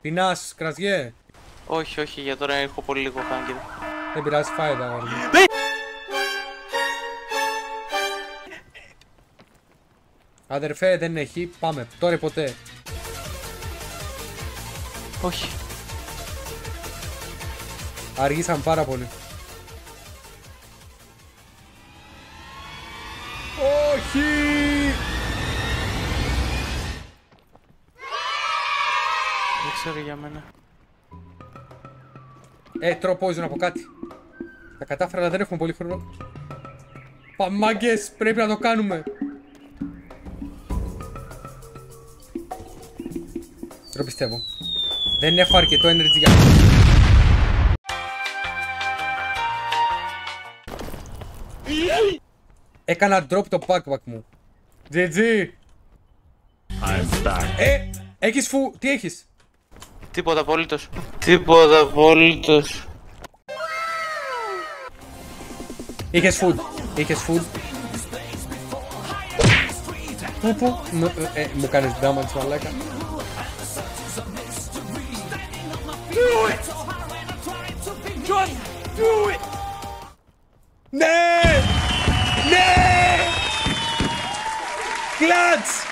Πεινάς, κρασιέ. Όχι, όχι, για τώρα έχω πολύ λίγο χάγκερ. Δεν πειράζει, φάει τα αγόρια. Αδερφέ, δεν έχει. Πάμε. Τώρα ή ποτέ. Όχι. Αργήσαμε πάρα πολύ. Όχι! Δεν ξέρω για μένα. Τρώω poison από κάτι. Τα κατάφερα, αλλά δεν έχουμε πολύ χρόνο. Παμάγκες, πρέπει να το κάνουμε. Δεν το πιστεύω. Δεν έχω αρκετό energy για... Έκανα drop το backpack μου. GG. Έχεις τι έχεις? Τίποτα απολύτως. Τίποτα απολύτως. Είχες food. Είχες food. Πού μου κάνεις damage, μαλάκα. Do it! Just do it! Ναι! Ναι! Κλατς!